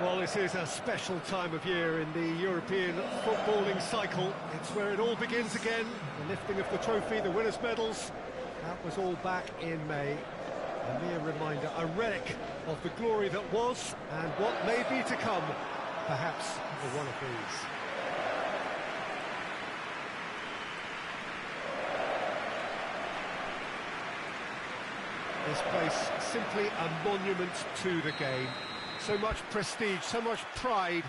Well, this is a special time of year in the European footballing cycle. It's where it all begins again. The lifting of the trophy, the winners' medals. That was all back in May. A mere reminder, a relic of the glory that was and what may be to come, perhaps for one of these. This place simply a monument to the game. So much prestige, so much pride,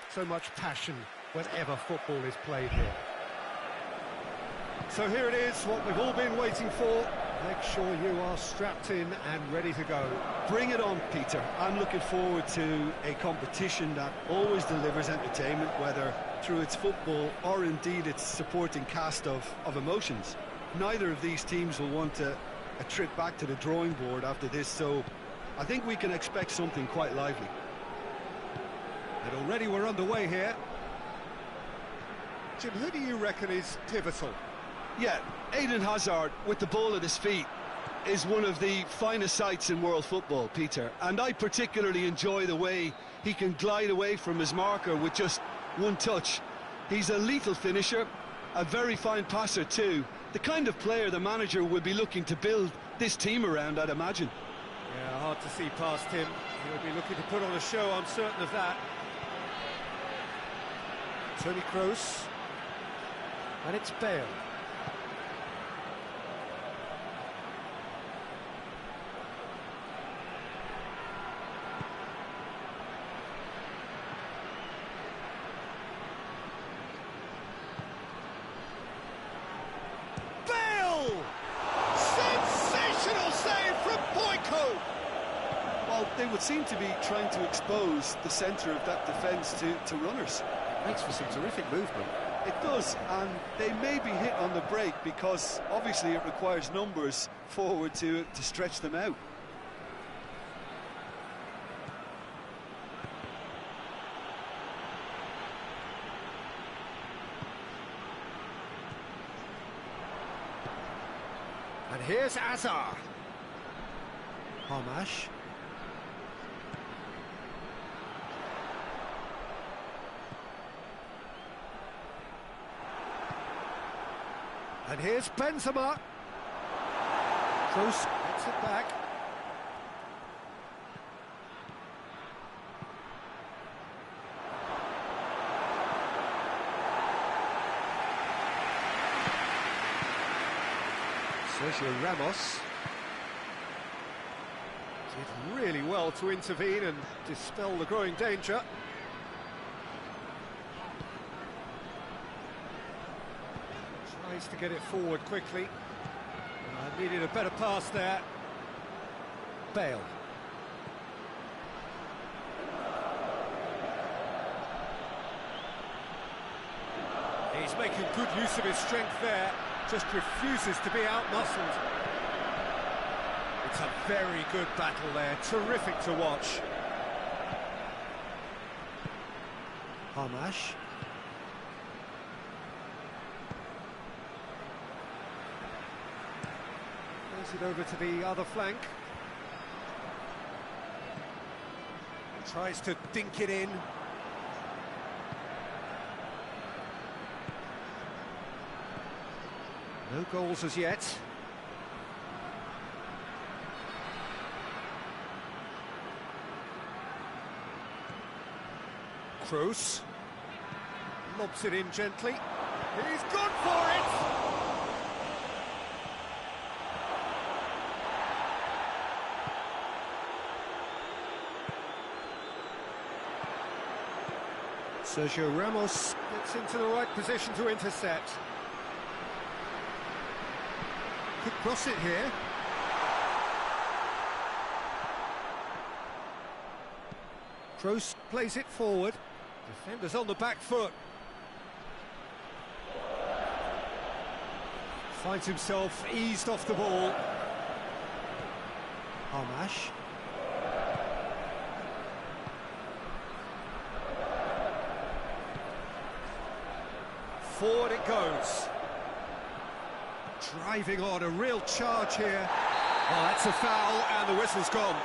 so much passion whenever football is played here. So here it is, what we've all been waiting for. Make sure you are strapped in and ready to go. Bring it on, Peter. I'm looking forward to a competition that always delivers entertainment, whether through its football or indeed its supporting cast of emotions. Neither of these teams will want a trip back to the drawing board after this, so I think we can expect something quite lively. And already we're underway here. Jim, who do you reckon is pivotal? Yeah, Eden Hazard, with the ball at his feet, is one of the finest sights in world football, Peter. And I particularly enjoy the way he can glide away from his marker with just one touch. He's a lethal finisher, a very fine passer too. The kind of player the manager would be looking to build this team around, I'd imagine. Yeah, hard to see past him. He'll be looking to put on a show, I'm certain of that. Toni Kroos. And it's Bale. Sensational save from Boyko! Well, they would seem to be trying to expose the centre of that defence to runners. It makes for some terrific movement. It does, and they may be hit on the break because obviously it requires numbers forward to stretch them out. And here's Azar. Hamash. And here's Benzema. Kroos gets it back. Sergio Ramos did really well to intervene and dispel the growing danger. Tries to get it forward quickly. Needed a better pass there. Bale. He's making good use of his strength there. Just refuses to be out-muscled. It's a very good battle there, terrific to watch. Hamash. Plays it over to the other flank. Tries to dink it in. No goals as yet. Kroos lobs it in gently. He's gone for it! Sergio Ramos gets into the right position to intercept. Could cross it here. Kroos plays it forward. Defenders on the back foot. Finds himself eased off the ball. Hamash. Forward it goes. Driving on, a real charge here. Oh, that's a foul, and the whistle's gone.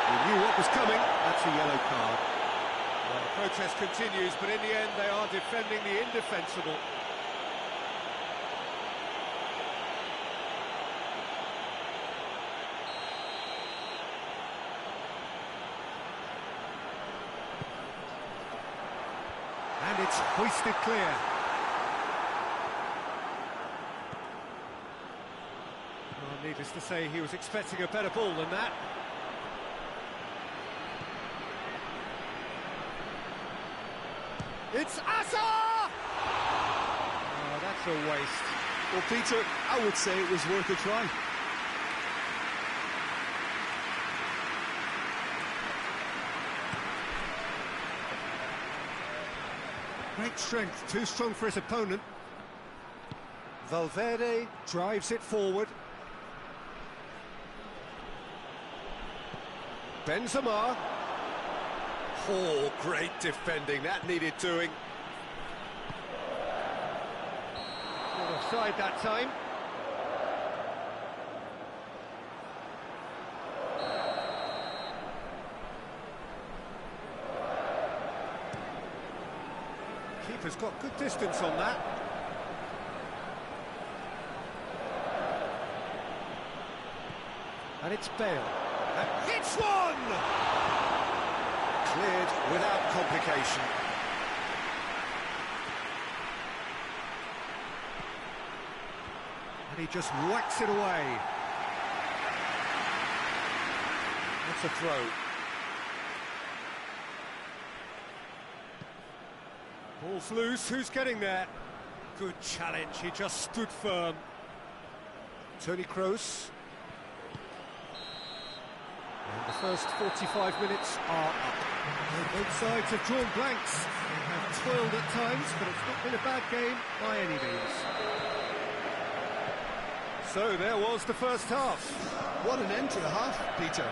He knew what was coming. That's a yellow card. Well, the protest continues, but in the end they are defending the indefensible. And it's hoisted clear. Well, needless to say, he was expecting a better ball than that. It's Asa! Oh, that's a waste. Well, Peter, I would say it was worth a try. Great strength, too strong for his opponent. Valverde drives it forward. Benzema. Oh, great defending, that needed doing. Not offside that time. Keeper's got good distance on that. And it's Bale. And hits one! Cleared without complication. And he just whacks it away. That's a throw. Ball's loose, who's getting there? Good challenge, he just stood firm. Toni Kroos. And the first 45 minutes are up. Both sides have drawn blanks. They have toiled at times, but it's not been a bad game by any means. So there was the first half. What an end to the half, Peter.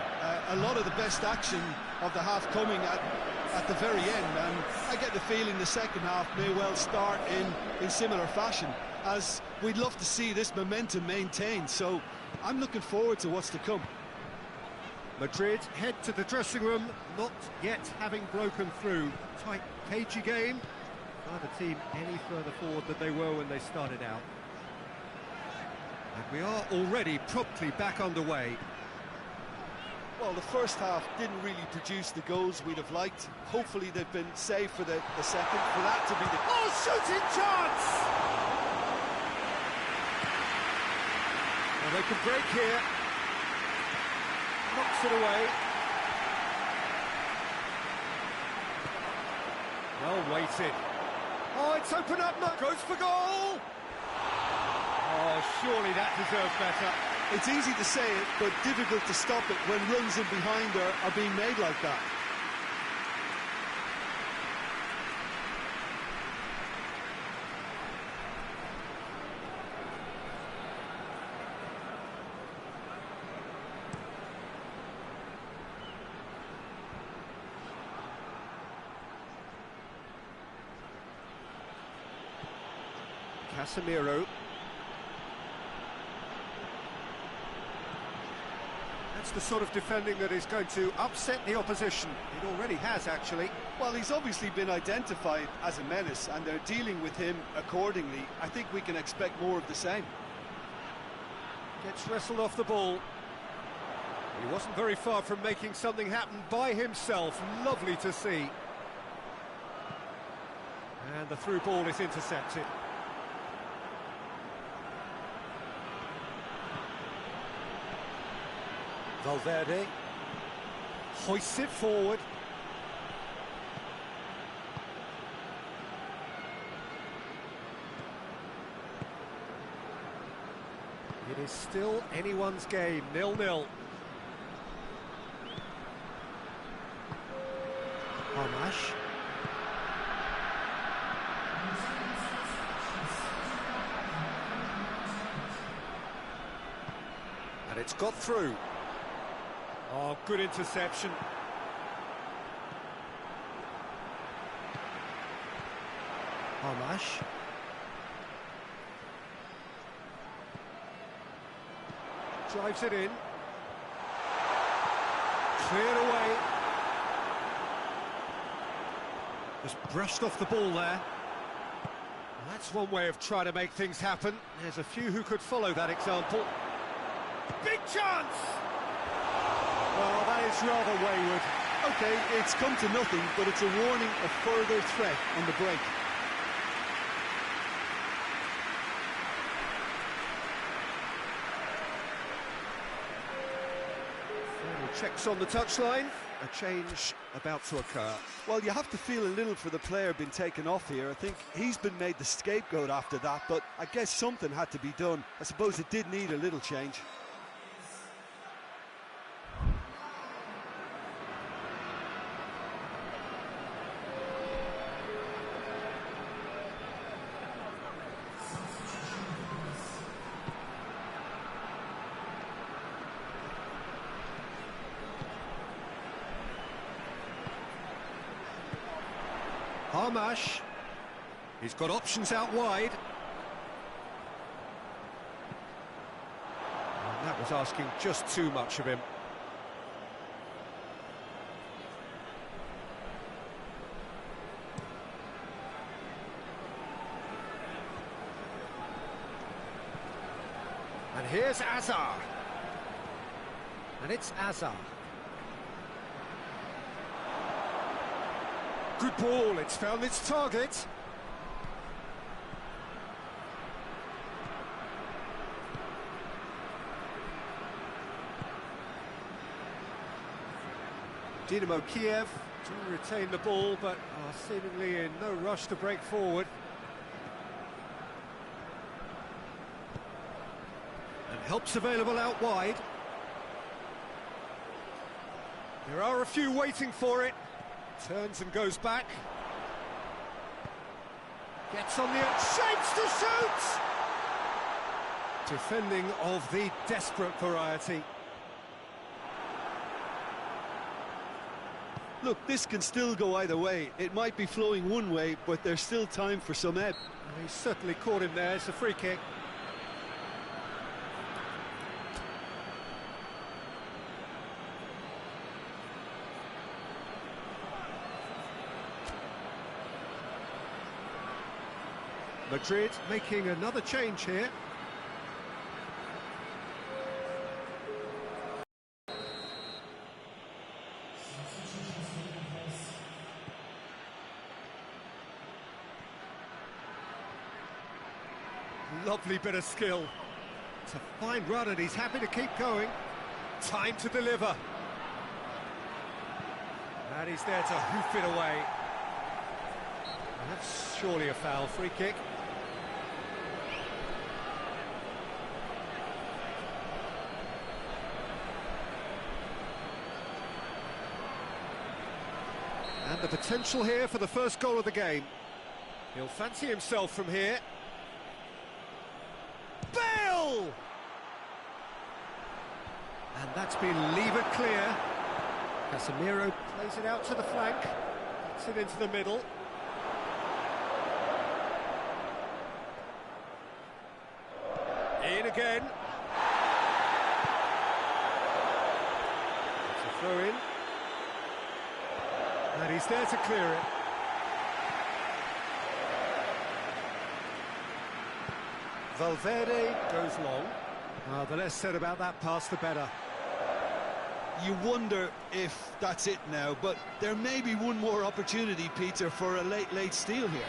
A lot of the best action of the half coming at the very end, and I get the feeling the second half may well start in similar fashion, as we'd love to see this momentum maintained, so I'm looking forward to what's to come. Madrid head to the dressing room, not yet having broken through. Tight, cagey game. Neither team any further forward than they were when they started out. And we are already promptly back underway. Well, the first half didn't really produce the goals we'd have liked. Hopefully they've been saved for the second, for that to be the... Oh, shooting chance! Well, they can break here. Knocks it away. Well weighted. Oh, it's opened up, goes for goal! Oh, surely that deserves better. It's easy to say it, but difficult to stop it when runs in behind are being made like that. Casemiro. That's the sort of defending that is going to upset the opposition. It already has, actually. Well, he's obviously been identified as a menace, and they're dealing with him accordingly. I think we can expect more of the same. Gets wrestled off the ball. He wasn't very far from making something happen by himself. Lovely to see. And the through ball is intercepted. Valverde hoists it forward. It is still anyone's game, 0-0. Hamash. And it's got through. Oh, good interception. Hamash. Drives it in. Cleared away. Just brushed off the ball there. That's one way of trying to make things happen. There's a few who could follow that example. Big chance! Well, that is rather wayward. OK, it's come to nothing, but it's a warning of further threat on the break. Final checks on the touchline. A change about to occur. Well, you have to feel a little for the player being taken off here. I think he's been made the scapegoat after that, but I guess something had to be done. I suppose it did need a little change. Armash. He's got options out wide. And that was asking just too much of him. And here's Azar. And it's Azar. Good ball, it's found its target. Dynamo Kiev to retain the ball, but are seemingly in no rush to break forward. And help's available out wide. There are a few waiting for it. Turns and goes back. Gets on the shapes to shoot! Defending of the desperate variety. Look, this can still go either way. It might be flowing one way, but there's still time for some ebb. He's certainly caught him there. It's a free kick. Madrid making another change here. Lovely bit of skill. It's a fine run and he's happy to keep going. Time to deliver. And he's there to hoof it away. And that's surely a foul. Free kick. And the potential here for the first goal of the game. He'll fancy himself from here. Bale! And that's been levered clear. Casemiro plays it out to the flank. Gets it into the middle. In again. It's a throw in. And he's there to clear it. Valverde goes long. The less said about that pass, the better. You wonder if that's it now, but there may be one more opportunity, Peter, for a late steal here.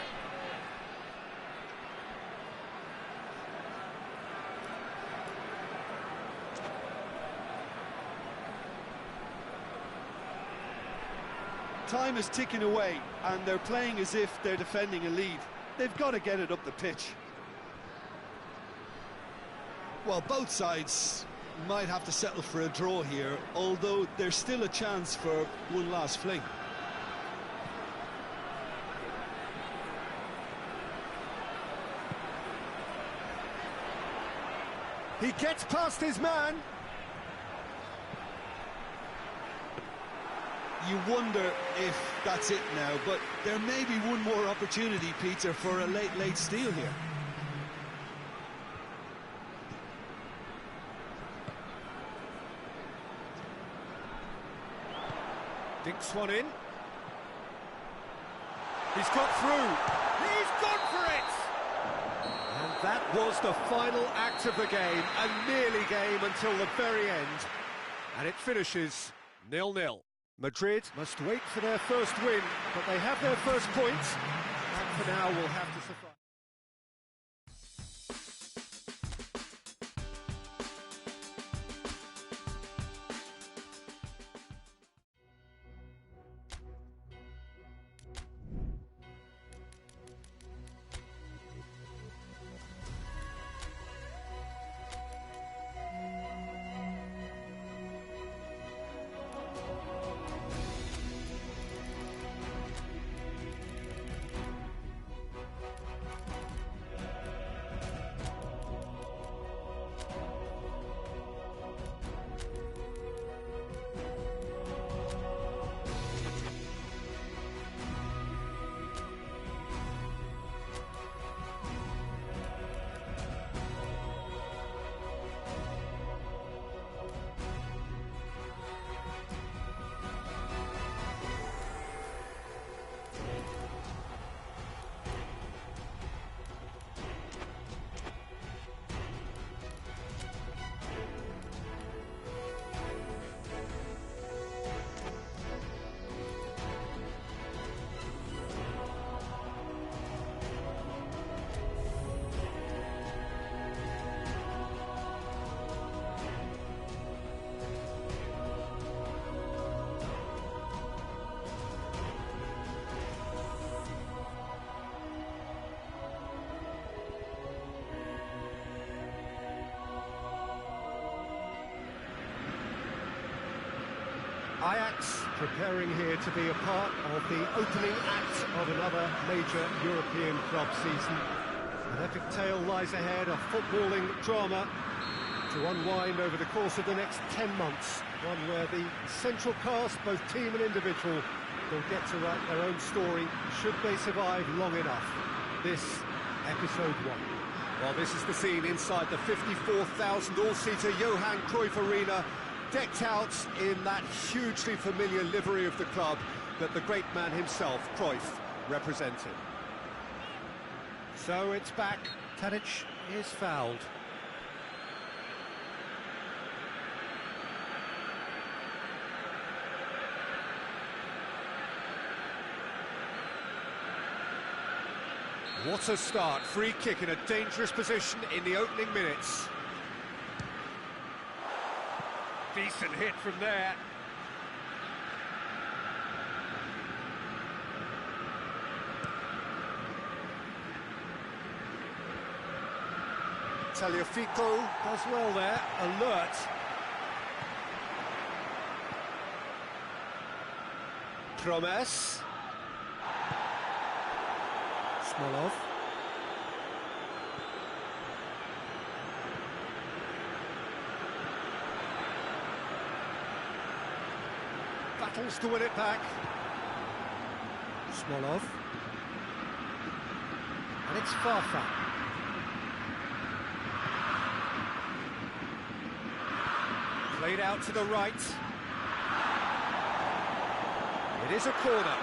Time is ticking away, and they're playing as if they're defending a lead. They've got to get it up the pitch. Well, both sides might have to settle for a draw here, although there's still a chance for one last fling. He gets past his man. You wonder if that's it now, but there may be one more opportunity, Peter, for a late steal here. Dinks one in. He's got through. He's gone for it! And that was the final act of the game, a nearly game until the very end. And it finishes 0-0. Madrid must wait for their first win, but they have their first point, and for now will have to suffice. Ajax preparing here to be a part of the opening act of another major European club season. An epic tale lies ahead, a footballing drama to unwind over the course of the next 10 months. One where the central cast, both team and individual, will get to write their own story, should they survive long enough. This, episode 1. Well, this is the scene inside the 54,000 all-seater Johan Cruyff Arena, decked out in that hugely familiar livery of the club that the great man himself, Cruyff, represented. So it's back. Tadic is fouled. What a start. Free kick in a dangerous position in the opening minutes. Decent hit from there. Tagliafico does well there, alert. Promes. Smolov. Battles to win it back. Smolov. And it's Farfan. Played out to the right. It is a corner.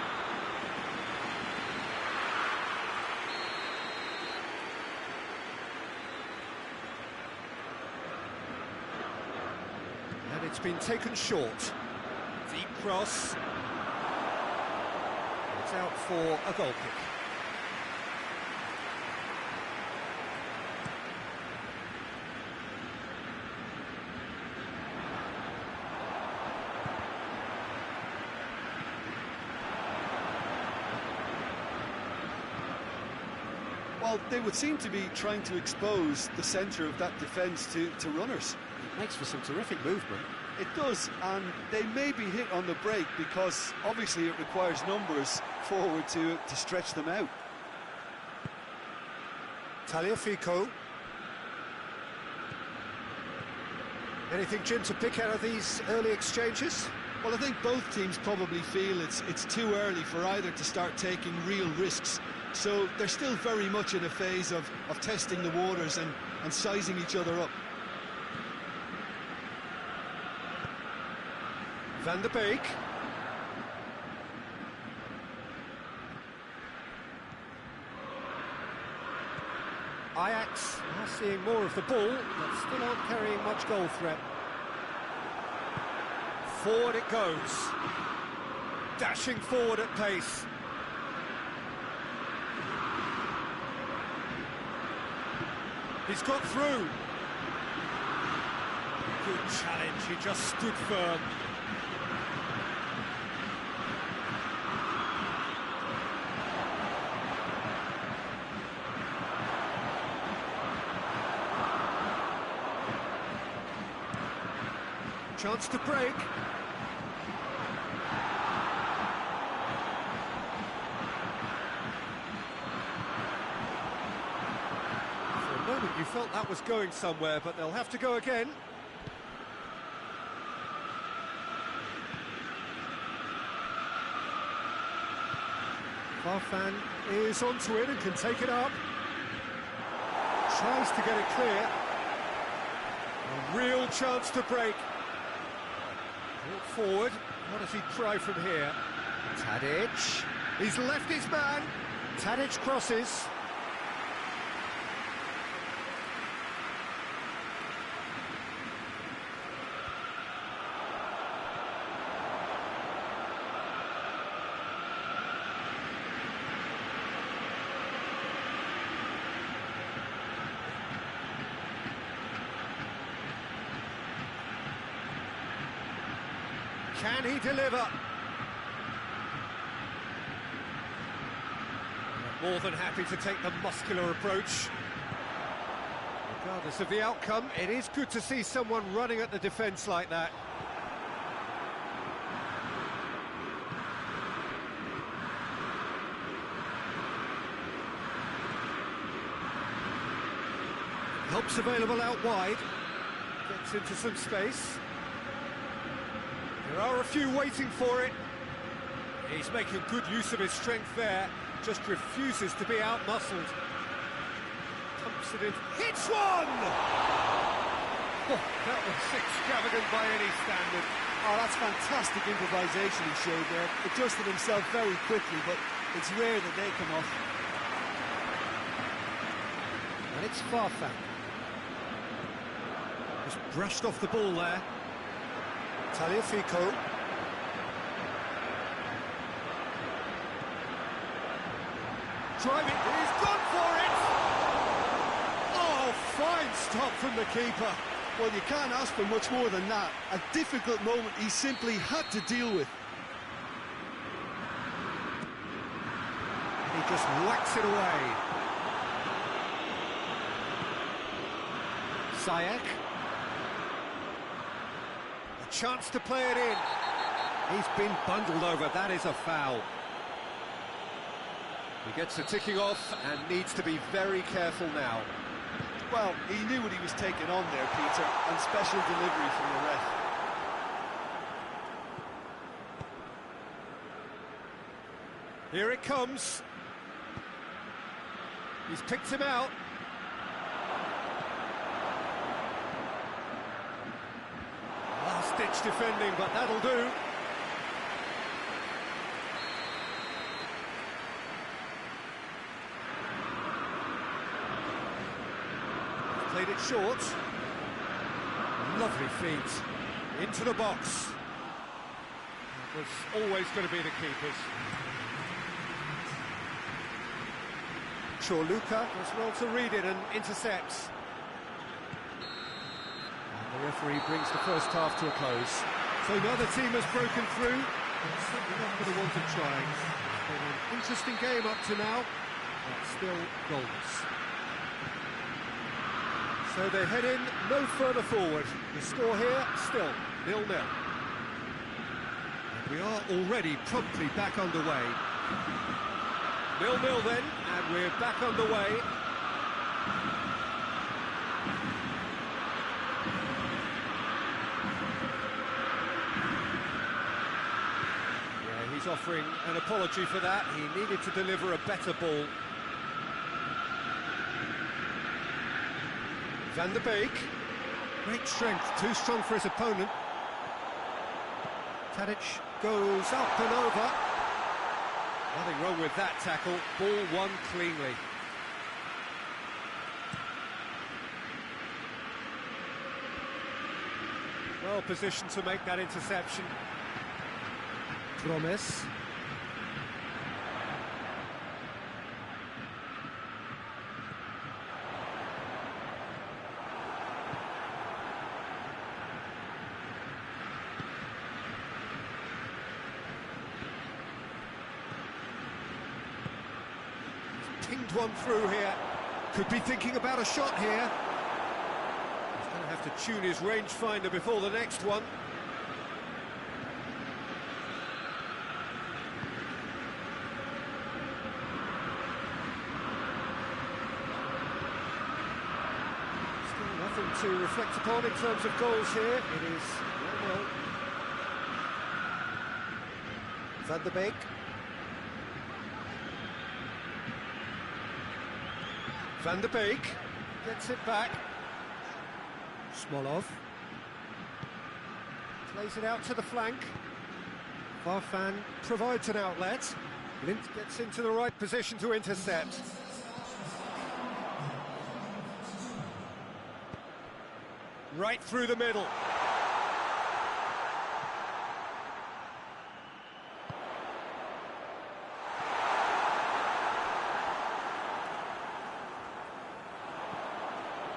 And it's been taken short. Deep cross. It's out for a goal kick. Well, they would seem to be trying to expose the centre of that defence to runners. It makes for some terrific movement. It does, and they may be hit on the break because obviously it requires numbers forward to stretch them out. Tagliafico. Anything, Jim, to pick out of these early exchanges? Well, I think both teams probably feel it's too early for either to start taking real risks. So they're still very much in a phase of testing the waters and sizing each other up. Van der Beek. Ajax are seeing more of the ball, but still aren't carrying much goal threat. Forward it goes. Dashing forward at pace. He's got through. Good challenge, he just stood firm. Chance to break. For a moment you felt that was going somewhere, but they'll have to go again. Farfan is onto it and can take it up. Tries to get it clear. A real chance to break. Brought forward. What does he try from here? Tadic. He's left his man. Tadic crosses. Can he deliver? More than happy to take the muscular approach. Regardless of the outcome, it is good to see someone running at the defence like that. Help's available out wide. Gets into some space. There are a few waiting for it. He's making good use of his strength there, just refuses to be out-muscled. Pumps it in, hits one! Oh, that was extravagant by any standard. Oh, that's fantastic improvisation he showed there. Adjusted himself very quickly, but it's rare that they come off. And it's Farfan. Just brushed off the ball there. Tagliafico. Driving, he's gone for it! Oh, fine stop from the keeper. Well, you can't ask for much more than that. A difficult moment he simply had to deal with. He just whacks it away. Ziyech. A chance to play it in. He's been bundled over, that is a foul. He gets the ticking off and needs to be very careful now. Well, he knew what he was taking on there, Peter, and special delivery from the ref. Here it comes. He's picked him out. Last-ditch defending, but that'll do. Played it short. Lovely feet. Into the box. That was always going to be the keeper's. Chorluka does well to read it and intercepts. And the referee brings the first half to a close. So neither team has broken through. It's certainly not for the want of trying. It's been an interesting game up to now, but still goalless. So they head in no further forward. The score here still 0-0. And we are already promptly back underway. 0-0 then, and we're back underway. Yeah, he's offering an apology for that. He needed to deliver a better ball. Van der Beek, great strength, too strong for his opponent. Tadic goes up and over. Nothing wrong with that tackle, ball won cleanly. Well positioned to make that interception. Promise. Pinged one through here. Could be thinking about a shot here. He's going to have to tune his rangefinder before the next one. Still nothing to reflect upon in terms of goals here. It is 1-0. Van der Beek. Van der Beek gets it back. Smolov plays it out to the flank. Farfan provides an outlet. Lint gets into the right position to intercept. Right through the middle.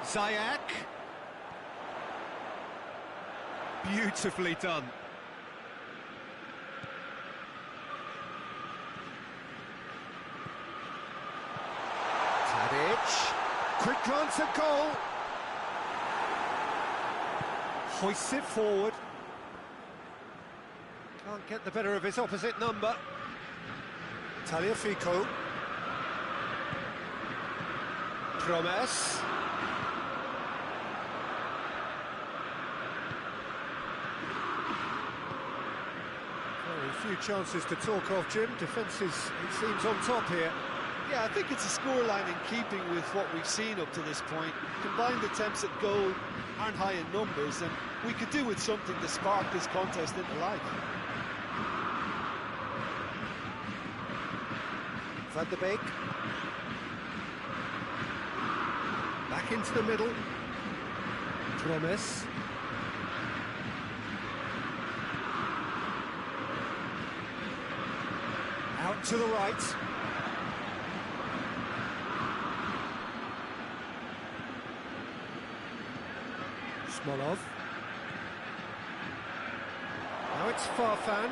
Ziyech. Beautifully done. Tadic. Quick glance at goal. Hoists it forward. Can't get the better of his opposite number. Tagliafico. Promes. Very few chances to talk of, Jim. Defence is, it seems, on top here. Yeah, I think it's a scoreline in keeping with what we've seen up to this point. Combined attempts at goal aren't high in numbers, and we could do with something to spark this contest into life. Van der Beek. Back into the middle. Promes. Out to the right. Smolov. Now it's Farfan.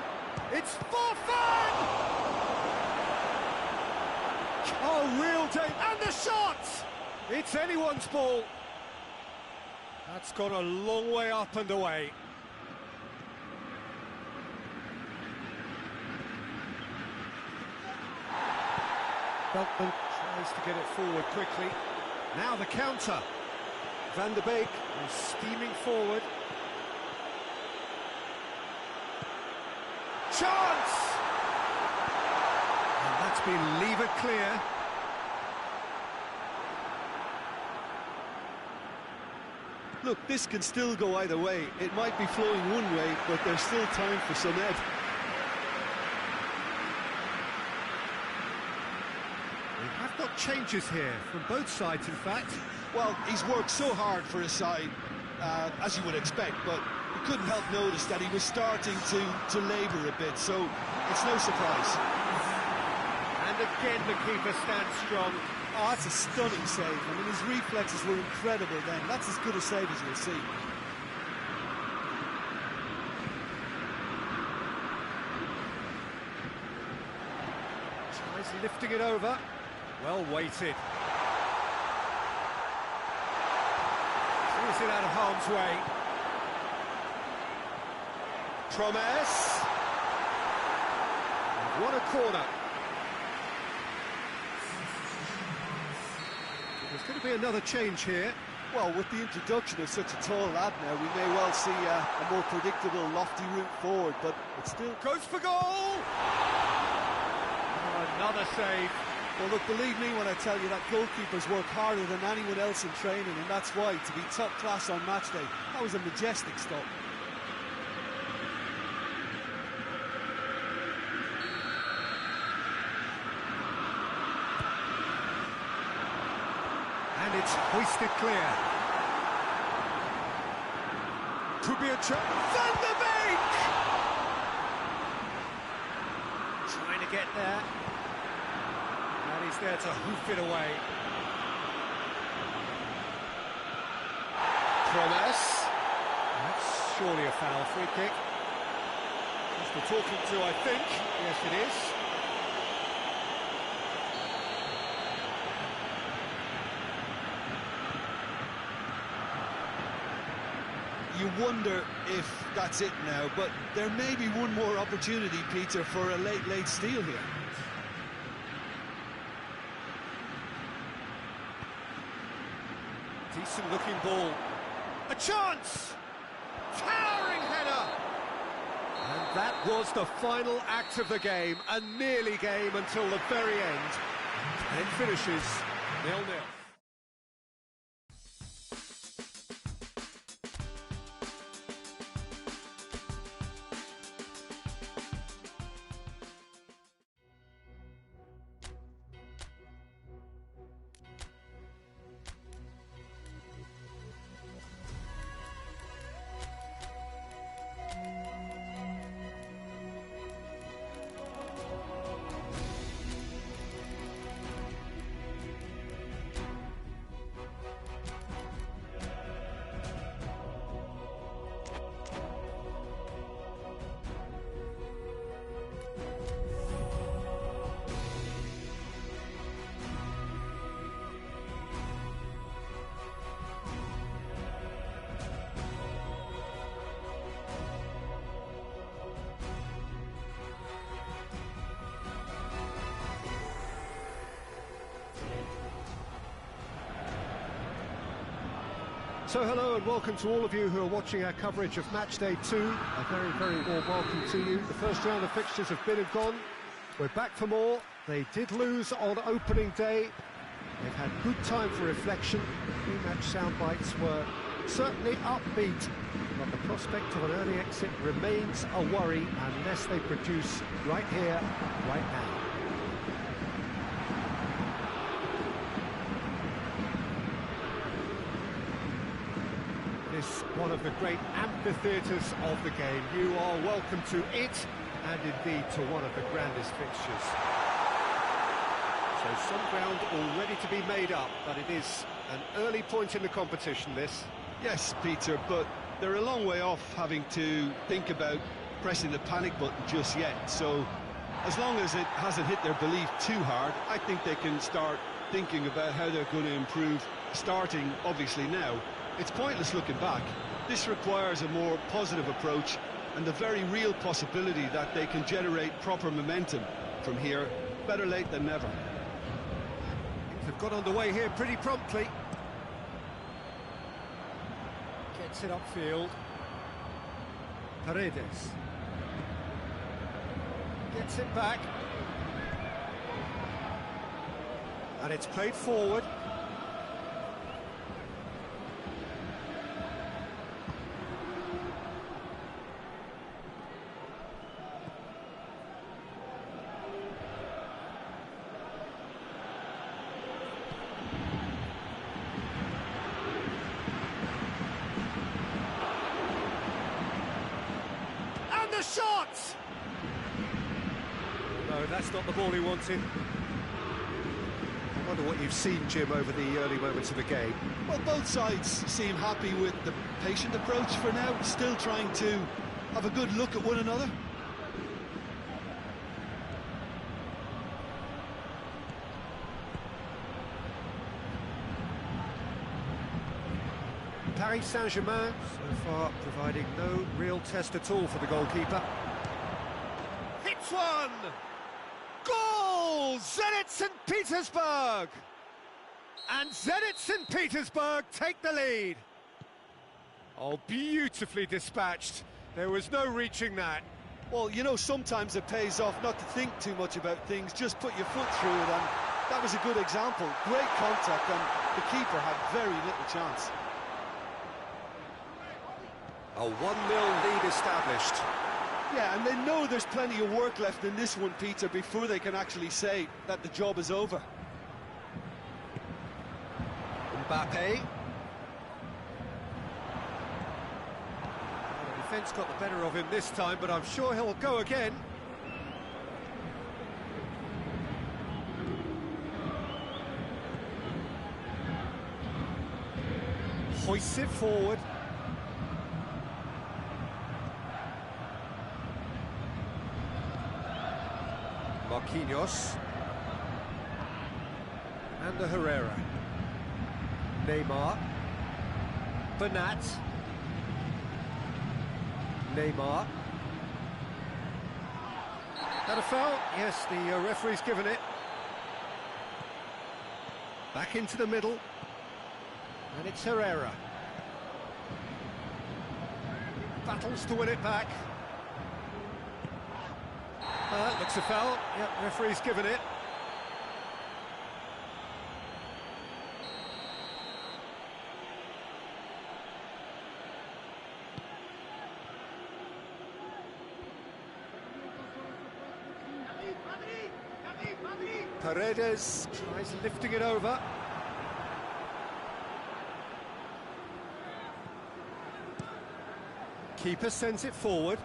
It's Farfan! Oh, real danger. And the shot! It's anyone's ball. That's gone a long way up and away. Beltman tries to get it forward quickly. Now the counter. Van der Beek is steaming forward. Chance! And that's been levered clear. Look, this can still go either way. It might be flowing one way, but there's still time for some ebb. We have got changes here from both sides, in fact. Well, he's worked so hard for his side, as you would expect, but we couldn't help notice that he was starting to labour a bit, so it's no surprise. And again, the keeper stands strong. Oh, that's a stunning save. I mean, his reflexes were incredible then. That's as good a save as you'll see. Tries lifting it over. Well weighted. Clears it out of harm's way. Promes. What a corner. There's going to be another change here. Well, with the introduction of such a tall lad now, we may well see a more predictable, lofty route forward, but it still goes for goal! Oh, another save. Well, look, believe me when I tell you that goalkeepers work harder than anyone else in training, and that's why, to be top class on match day, that was a majestic stop. And it's hoisted clear. could be a chance. Van der Beek! Trying to get there. And he's there to hoof it away. Promise. That's surely a foul, free kick. Just the talking to, I think. Yes, it is. You wonder if that's it now, but there may be one more opportunity, Peter, for a late steal here. Decent looking ball. A chance! Towering header! And that was the final act of the game, a nearly game until the very end. And it finishes 0-0. So hello and welcome to all of you who are watching our coverage of Matchday 2. A very, very warm welcome to you. The first round of fixtures have been and gone. We're back for more. They did lose on opening day. They've had good time for reflection. Pre-match soundbites were certainly upbeat, but the prospect of an early exit remains a worry unless they produce right here, right now. This one of the great amphitheatres of the game. You are welcome to it, and indeed to one of the grandest fixtures. So some ground already to be made up, but it is an early point in the competition, this. Yes, Peter, but they're a long way off having to think about pressing the panic button just yet. So as long as it hasn't hit their belief too hard, I think they can start thinking about how they're going to improve, starting obviously now. It's pointless looking back. This requires a more positive approach and the very real possibility that they can generate proper momentum from here. Better late than never. Things have got underway here pretty promptly. Gets it upfield. Paredes. Gets it back. And it's played forward. The shot! No, that's not the ball he wanted. I wonder what you've seen, Jim, over the early moments of the game. Well, both sides seem happy with the patient approach for now, still trying to have a good look at one another. Paris Saint-Germain, so far, providing no real test at all for the goalkeeper. Hits one! Goal! Zenit St. Petersburg! And Zenit St. Petersburg take the lead. Oh, beautifully dispatched. There was no reaching that. Well, you know, sometimes it pays off not to think too much about things, just put your foot through it, and that was a good example. Great contact, and the keeper had very little chance. A 1-0 lead established. Yeah, and they know there's plenty of work left in this one, Peter, before they can actually say that the job is over. Mbappe. defence got the better of him this time, but I'm sure he'll go again. Hoists it forward. Marquinhos. And the Herrera. Neymar. Bernat. Neymar. That a foul? Yes, the referee's given it. Back into the middle. And it's Herrera. Battles to win it back. Looks a foul. Yep, referee's given it. Paredes tries lifting it over. Keeper sends it forward.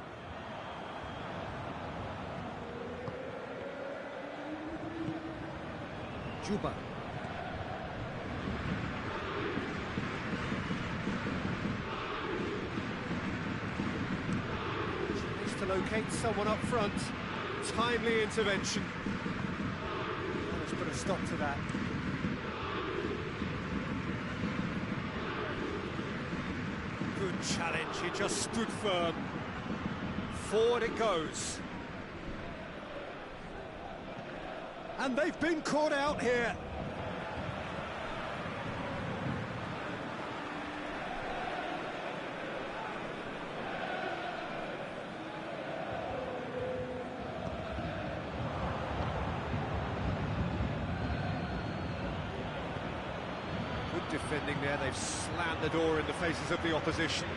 Juba. Tries to locate someone up front. Timely intervention. Let's put a stop to that. Good challenge, he just stood firm. Forward it goes. And they've been caught out here. Good defending there, they've slammed the door in the faces of the opposition.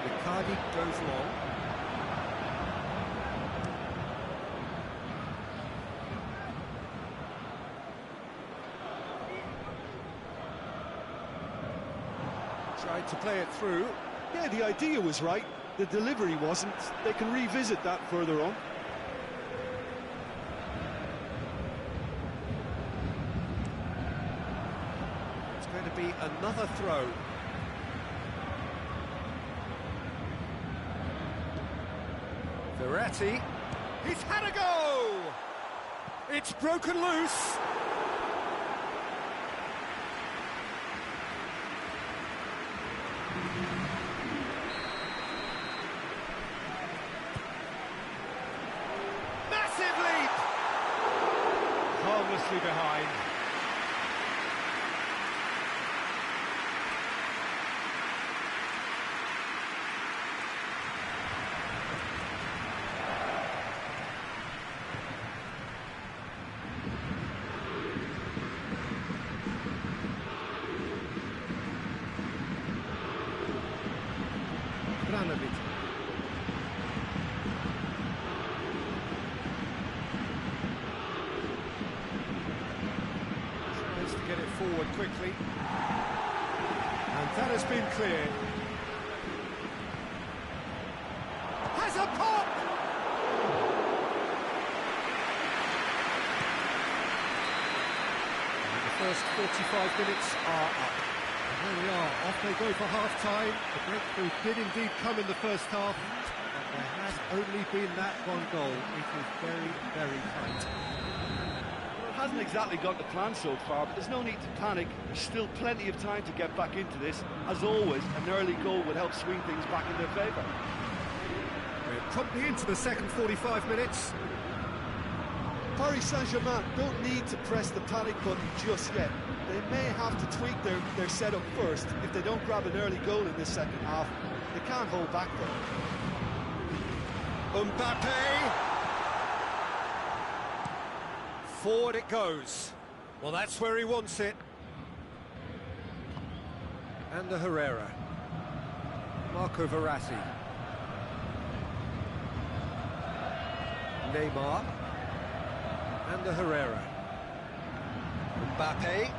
Icardi goes long. Tried to play it through. Yeah, the idea was right, the delivery wasn't. They can revisit that further on. It's going to be another throw. Verratti. He's had a go! It's broken loose. Massive leap! Harmlessly behind. Branovic. Tries to get it forward quickly. And that has been cleared. Has a pop! And the first 45 minutes are up. There we are, off they go for half-time. The breakthrough did indeed come in the first half, but there has only been that one goal. It is very, very tight. Well, it hasn't exactly got the plan so far, but there's no need to panic. There's still plenty of time to get back into this. As always, an early goal would help swing things back in their favour. We're promptly into the second 45 minutes. Paris Saint-Germain don't need to press the panic button just yet. They may have to tweak their setup first. If they don't grab an early goal in this second half, they can't hold back though. Mbappe! Forward it goes. Well, that's where he wants it. And the Herrera. Marco Verratti. Neymar. And the Herrera. Mbappe.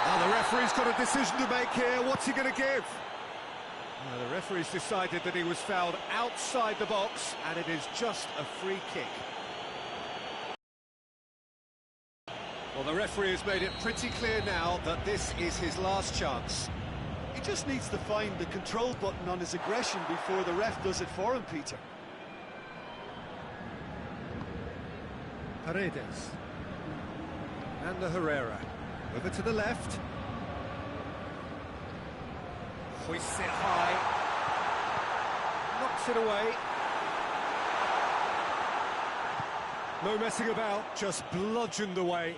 Now the referee's got a decision to make here. What's he going to give? Now, the referee's decided that he was fouled outside the box, and it is just a free kick. Well, the referee has made it pretty clear now that this is his last chance. He just needs to find the control button on his aggression before the ref does it for him, Peter. Paredes. And the Herrera. Over to the left. Hoists it high. Knocks it away. No messing about, just bludgeoned away.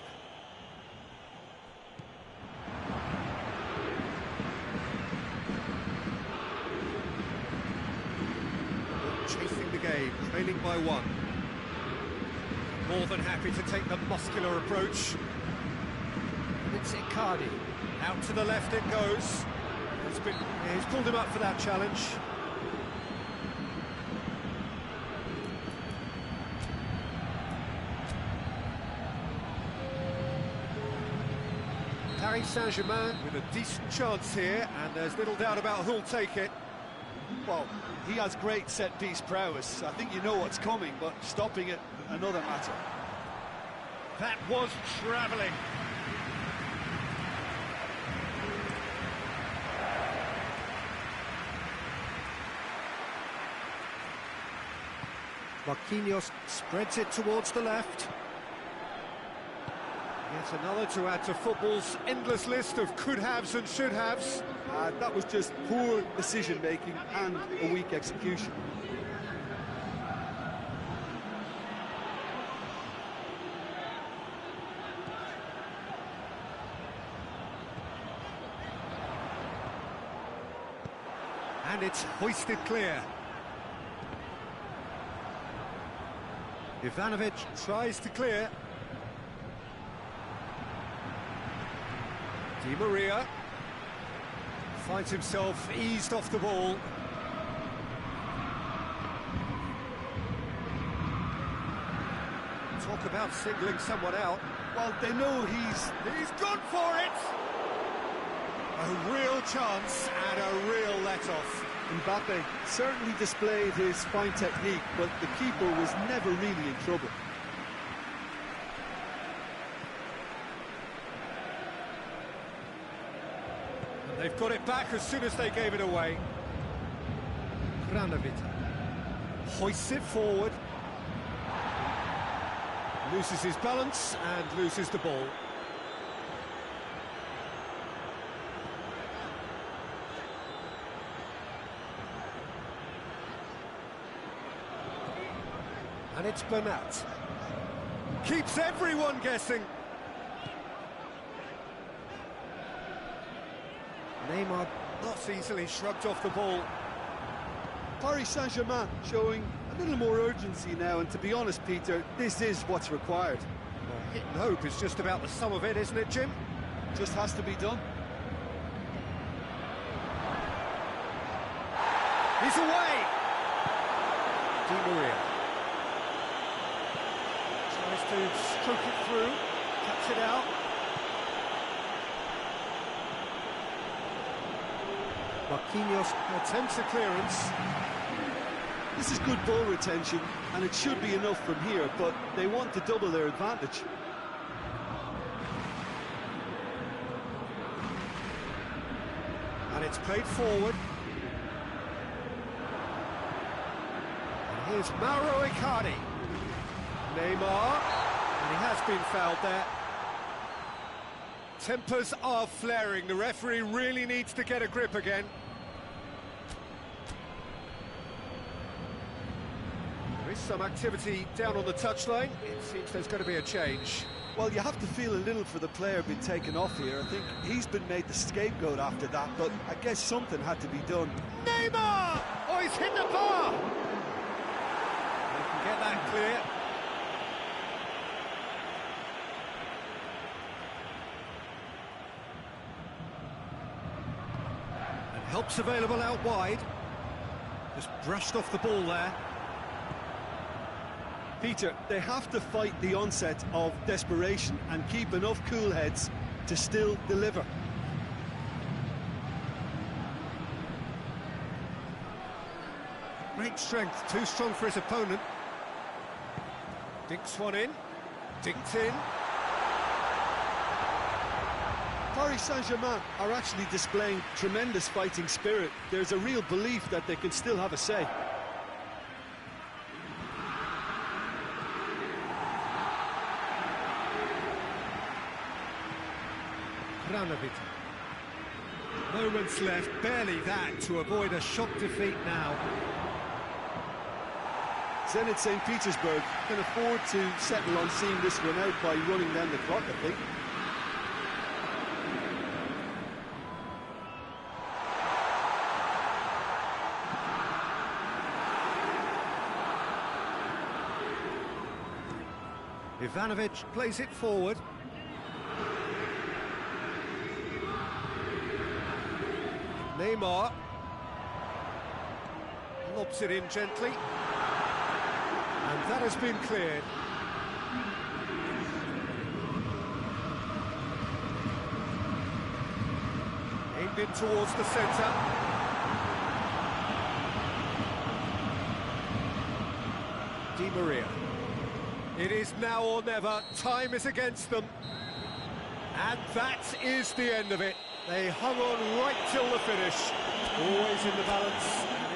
Chasing the game, trailing by one. More than happy to take the muscular approach. It's Icardi. Out to the left it goes. He's pulled him up for that challenge. Paris Saint-Germain with a decent chance here, and there's little doubt about who'll take it. Well, he has great set-piece prowess. I think you know what's coming, but stopping it, another matter. That was travelling. Marquinhos spreads it towards the left. Yet another to add to football's endless list of could-haves and should-haves. That was just poor decision-making and a weak execution. And it's hoisted clear. Ivanovic tries to clear. Di Maria finds himself eased off the ball. Talk about singling someone out. Well, they know he's gone for it! A real chance and a real let-off. Mbappe certainly displayed his fine technique, but the keeper was never really in trouble. And they've got it back as soon as they gave it away. Hranovic hoists it forward. Loses his balance and loses the ball. And it's Bernat. Keeps everyone guessing. Neymar not easily shrugged off the ball. Paris Saint-Germain showing a little more urgency now, and to be honest, Peter, this is what's required. Well, hit and hope is just about the sum of it, isn't it, Jim? Just has to be done. He's away! Di Maria. To stroke it through, cuts it out. Marquinhos attempts a clearance. This is good ball retention, and it should be enough from here, but they want to double their advantage. And it's played forward. And here's Mauro Icardi. Neymar, and he has been fouled there. Tempers are flaring. The referee really needs to get a grip again. There is some activity down on the touchline. It seems there's going to be a change. Well, you have to feel a little for the player being taken off here. I think he's been made the scapegoat after that, but I guess something had to be done. Neymar! Oh, he's hit the bar! They can get that clear. Help's available out wide. Just brushed off the ball there. Peter, they have to fight the onset of desperation and keep enough cool heads to still deliver. Great strength, too strong for his opponent. Dinks one in, dinked in. Paris Saint-Germain are actually displaying tremendous fighting spirit. There's a real belief that they can still have a say. Hranovic. Moments left, barely that, to avoid a shock defeat now. Zenit St. Petersburg can afford to settle on seeing this one out by running down the clock, I think. Ivanovic plays it forward. Neymar lobs it in gently, and that has been cleared. Aimed in towards the centre. Di Maria. It is now or never. Time is against them. And that is the end of it. They hung on right till the finish. Always in the balance.